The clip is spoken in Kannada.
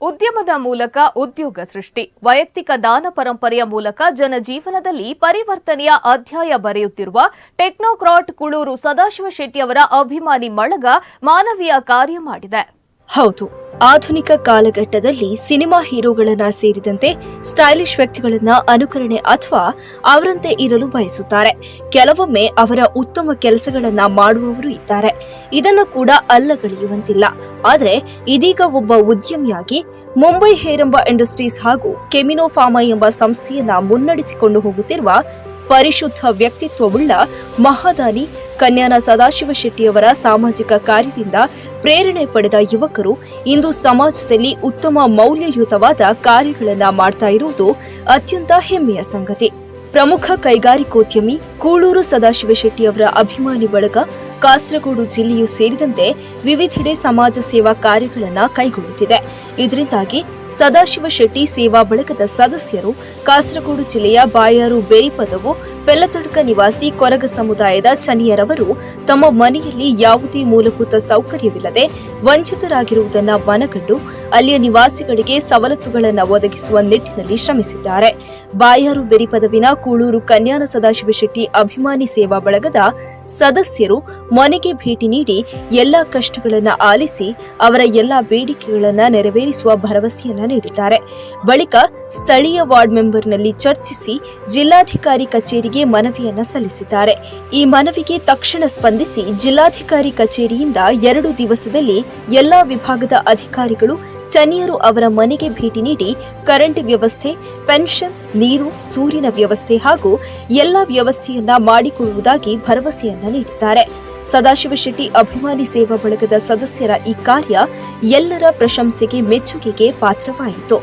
ಉದ್ಯಮದ ಮೂಲಕ ಉದ್ಯೋಗ ಸೃಷ್ಟಿ, ವೈಯಕ್ತಿಕ ದಾನ ಪರಂಪರೆಯ ಮೂಲಕ ಜನಜೀವನದಲ್ಲಿ ಪರಿವರ್ತನೆಯ ಅಧ್ಯಾಯ ಬರೆಯುತ್ತಿರುವ ಟೆಕ್ನೋಕ್ರಾಟ್ ಕುಳೂರು ಸದಾಶಿವ ಶೆಟ್ಟಿಯವರ ಅಭಿಮಾನಿ ಬಳಗ ಮಾನವೀಯ ಕಾರ್ಯ ಮಾಡಿದೆ. ಹೌದು, ಆಧುನಿಕ ಕಾಲಘಟ್ಟದಲ್ಲಿ ಸಿನಿಮಾ ಹೀರೋಗಳನ್ನ ಸೇರಿದಂತೆ ಸ್ಟೈಲಿಶ್ ವ್ಯಕ್ತಿಗಳನ್ನ ಅನುಕರಣೆ ಅಥವಾ ಅವರಂತೆ ಇರಲು ಬಯಸುತ್ತಾರೆ. ಕೆಲವೊಮ್ಮೆ ಅವರ ಉತ್ತಮ ಕೆಲಸಗಳನ್ನ ಮಾಡುವವರು ಇದ್ದಾರೆ. ಇದನ್ನು ಕೂಡ ಅಲ್ಲಗಳೆಯುವಂತಿಲ್ಲ. ಆದರೆ ಇದೀಗ ಒಬ್ಬ ಉದ್ಯಮಿಯಾಗಿ ಮುಂಬೈ ಹೇರಂಬ ಇಂಡಸ್ಟ್ರೀಸ್ ಹಾಗೂ ಕೆಮಿನೋ ಫಾರ್ಮಾ ಎಂಬ ಸಂಸ್ಥೆಯನ್ನ ಮುನ್ನಡೆಸಿಕೊಂಡು ಹೋಗುತ್ತಿರುವ ಪರಿಶುದ್ಧ ವ್ಯಕ್ತಿತ್ವವುಳ್ಳ ಮಹಾದಾನಿ ಕನ್ಯಾನ ಸದಾಶಿವ ಶೆಟ್ಟಿಯವರ ಸಾಮಾಜಿಕ ಕಾರ್ಯದಿಂದ ಪ್ರೇರಣೆ ಪಡೆದ ಯುವಕರು ಇಂದು ಸಮಾಜದಲ್ಲಿ ಉತ್ತಮ ಮೌಲ್ಯಯುತವಾದ ಕಾರ್ಯಗಳನ್ನು ಮಾಡ್ತಾ ಇರುವುದು ಅತ್ಯಂತ ಹೆಮ್ಮೆಯ ಸಂಗತಿ. ಪ್ರಮುಖ ಕೈಗಾರಿಕೋದ್ಯಮಿ ಕೂಳೂರು ಸದಾಶಿವ ಶೆಟ್ಟಿಯವರ ಅಭಿಮಾನಿ ಬಳಗ ಕಾಸರಗೋಡು ಜಿಲ್ಲೆಯೂ ಸೇರಿದಂತೆ ವಿವಿಧೆಡೆ ಸಮಾಜ ಸೇವಾ ಕಾರ್ಯಗಳನ್ನು ಕೈಗೊಳ್ಳುತ್ತಿದೆ. ಇದರಿಂದಾಗಿ ಸದಾಶಿವ ಶೆಟ್ಟಿ ಸೇವಾ ಬಳಗದ ಸದಸ್ಯರು ಕಾಸರಗೋಡು ಜಿಲ್ಲೆಯ ಬಾಯಾರು ಬೇರಿಪದವು ಪೆಲ್ಲತಡ್ಕ ನಿವಾಸಿ ಕೊರಗ ಸಮುದಾಯದ ಚನಿಯರವರು ತಮ್ಮ ಮನೆಯಲ್ಲಿ ಯಾವುದೇ ಮೂಲಭೂತ ಸೌಕರ್ಯವಿಲ್ಲದೆ ವಂಚಿತರಾಗಿರುವುದನ್ನು ಮನಗಂಡು ಅಲ್ಲಿಯ ನಿವಾಸಿಗಳಿಗೆ ಸವಲತ್ತುಗಳನ್ನು ಒದಗಿಸುವ ನಿಟ್ಟಿನಲ್ಲಿ ಶ್ರಮಿಸಿದ್ದಾರೆ. ಬಾಯಾರು ಬೇರಿಪದವಿನ ಕೂಳೂರು ಕನ್ಯಾನ ಸದಾಶಿವ ಶೆಟ್ಟಿ ಅಭಿಮಾನಿ ಸೇವಾ ಬಳಗದ ಸದಸ್ಯರು ಮನೆಗೆ ಭೇಟಿ ನೀಡಿ ಎಲ್ಲಾ ಕಷ್ಟಗಳನ್ನು ಆಲಿಸಿ ಅವರ ಎಲ್ಲಾ ಬೇಡಿಕೆಗಳನ್ನು ನೆರವೇರಿಸುವ ಭರವಸೆಯನ್ನ ನೀಡಿದ್ದಾರೆ. ಬಳಿಕ ಸ್ಥಳೀಯ ವಾರ್ಡ್ ಮೆಂಬರ್ನಲ್ಲಿ ಚರ್ಚಿಸಿ ಜಿಲ್ಲಾಧಿಕಾರಿ ಕಚೇರಿಗೆ ಮನವಿಯನ್ನ ಸಲ್ಲಿಸಿದ್ದಾರೆ. ಈ ಮನವಿಗೆ ತಕ್ಷಣ ಸ್ಪಂದಿಸಿ ಜಿಲ್ಲಾಧಿಕಾರಿ ಕಚೇರಿಯಿಂದ 2 ದಿವಸದಲ್ಲಿ ಎಲ್ಲಾ ವಿಭಾಗದ ಅಧಿಕಾರಿಗಳು ಚನಿಯರು ಅವರ ಮನೆಗೆ ಭೇಟಿ ನೀಡಿ ಕರೆಂಟ್ ವ್ಯವಸ್ಥೆ, ಪೆನ್ಷನ್, ನೀರು, ಸೂರಿನ ವ್ಯವಸ್ಥೆ ಹಾಗೂ ಎಲ್ಲಾ ವ್ಯವಸ್ಥೆಯನ್ನ ಮಾಡಿಕೊಡುವುದಾಗಿ ಭರವಸೆಯನ್ನ ನೀಡಿದ್ದಾರೆ. ಸದಾಶಿವ ಶೆಟ್ಟಿ ಅಭಿಮಾನಿ ಸೇವಾ ಬಳಗದ ಸದಸ್ಯರ ಈ ಕಾರ್ಯ ಎಲ್ಲರ ಪ್ರಶಂಸೆಗೆ, ಮೆಚ್ಚುಗೆಗೆ ಪಾತ್ರವಾಯಿತು.